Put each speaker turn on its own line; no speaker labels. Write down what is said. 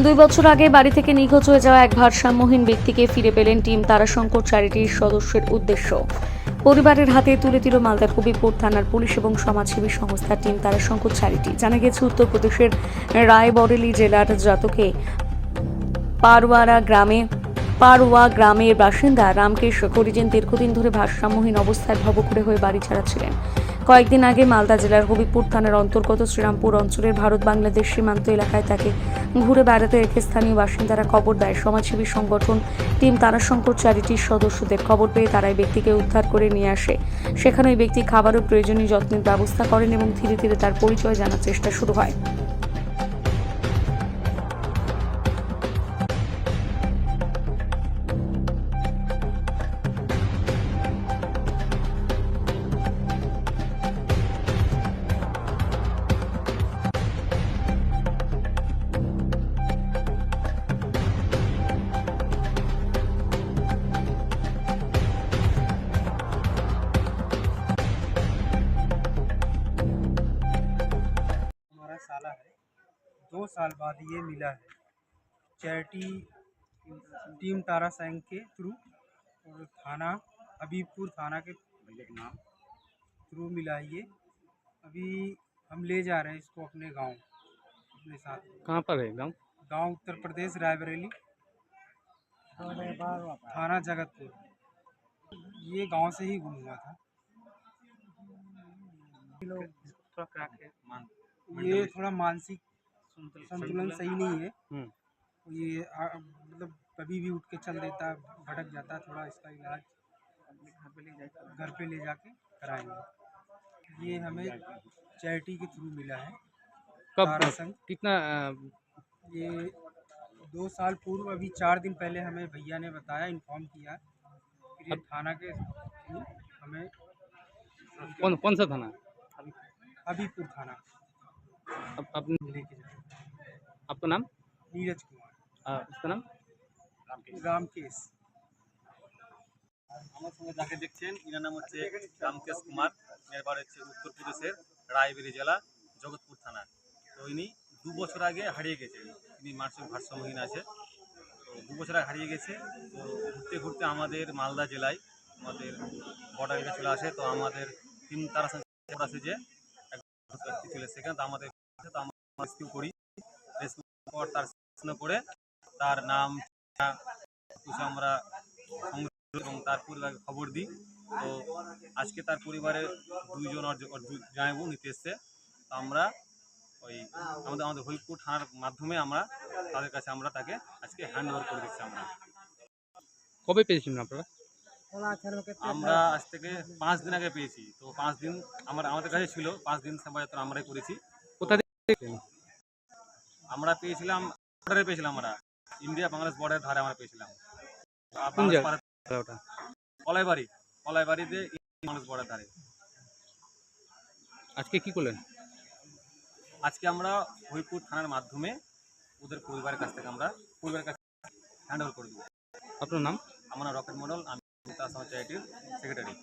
2 বছর আগে বাড়ি থেকে নিখোঁজ হয়ে যাওয়া এক ভারসাম্যহীন ব্যক্তিকে ফিরে পেলেন টিম তারাশঙ্কর চ্যারিটির সদস্যের উদ্দেশ্য। পরিবারের হাতে তুলে দিল মালদার হবিপুর থানার পুলিশ এবং সমাজসেবী সংস্থা টিম তারাশঙ্কর চ্যারিটি। জানা গেছে উত্তরপ্রদেশের রায়বরেলি জেলার জাতকে পারওয়া গ্রামের বাসিন্দা রামকেশ হরিজেন দীর্ঘদিন ধরে ভারসাম্যহীন অবস্থায় ভবঘুরে হয়ে বাড়ি ছাড়া ছিলেন। কয়েকদিন আগে মালদা জেলার হবিপুর থানার অন্তর্গত শ্রীরামপুর অঞ্চলের ভারত বাংলাদেশ সীমান্ত এলাকায় তাকে ঘুরে বেড়াতে রেখে স্থানীয় বাসিন্দারা খবর দেয়। সমাজসেবী সংগঠন টিম তারাশঙ্কর চ্যারিটির সদস্যদের খবর পেয়ে তারা এই ব্যক্তিকে উদ্ধার করে নিয়ে আসে। সেখানে ওই ব্যক্তি খাবার ও প্রয়োজনীয় যত্নের ব্যবস্থা করেন এবং ধীরে ধীরে তার পরিচয় জানার চেষ্টা শুরু হয়।
हमारा साला है, 2 साल बाद ये मिला है चैरिटी टीम तारा संघ के थ्रू और थाना हबीबपुर थाना के थ्रू मिला है ये। अभी हम ले जा रहे हैं इसको अपने गांव अपने साथ।
कहाँ पर है गाँव?
गांव उत्तर प्रदेश रायबरेली थाना जगतपुर। ये गांव से ही गुम हुआ था। ये थोड़ा मानसिक संतुलन सही नहीं है। ये मतलब कभी भी उठ के चल देता है, भटक जाता है। थोड़ा इसका इलाज घर पे ले जाके कराएंगे। ये हमें चैरिटी के थ्रू मिला है।
कब
तारा संघ
कितना
ये 2 साल पूर्व, अभी 4 दिन पहले हमें भैया ने बताया, इन्फॉर्म किया। फिर ये थाना के थ्रू हमें
कौन सा थाना?
हबीबपुर थाना लेके जाए।
आपका नाम?
नीरज कुमार।
उसका नाम?
रामकेश।
আমার সঙ্গে যাকে দেখছেন এনার নাম হচ্ছে রামকেশ কুমার। এর বাড়ি হচ্ছে উত্তরপ্রদেশের রায়বেরি জেলা জগৎপুর থানা। তো ইনি 2 বছর আগে হারিয়ে গেছে। ইনি মানসিক ভারসাম্যহীন আছে। তো 2 বছর আগে হারিয়ে গেছে। তো ঘুরতে ঘুরতে আমাদের মালদা জেলায় আমাদের বর্ডার এলাকা চলে আসে। তো আমাদের টিম তারা সংস্থা আছে যে এক ব্যক্তি ছিল সেখানে। তো আমাদের তো আমরা রেস্কিউ করি। রেস্কিউ পর তার করে তার নাম কিছু আমরা এবং তার পরিবারকে খবর দিই। তো আজকে তার পরিবারের 2 জন জানাবো নিতে এসছে। তো আমরা ওই আমাদের হবিবপুর থানার মাধ্যমে আমরা তাদের কাছে আমরা তাকে আজকে হ্যান্ড ওভার করে দিচ্ছি। আমরা
কবে পেয়েছিলেন আপনারা?
আমরা আজ থেকে 5 দিন আগে পেয়েছি। তো 5 দিন আমাদের কাছে ছিল। 5 দিন সেবাযত্ন আমরাই করেছি।
কোথা থেকে?
আমরা পেয়েছিলাম বর্ডারে পেয়েছিলাম। আমরা ইন্ডিয়া বাংলাদেশ বর্ডারের ধারে আমরা পেয়েছিলাম।
কোন জায়গা ওটা?
কলাইবাড়িতে বাংলাদেশ বর্ডারের ধারে।
আজকে কি করলেন?
আজকে আমরা হবিবপুর থানার মাধ্যমে ওদের পরিবারের কাছ থেকে হ্যান্ড ওভার করে দেবো।
আপনার নাম?
আমার নাম রকেট মন্ডল। আমি তারা সংঘ চ্যারিটির সেক্রেটারি।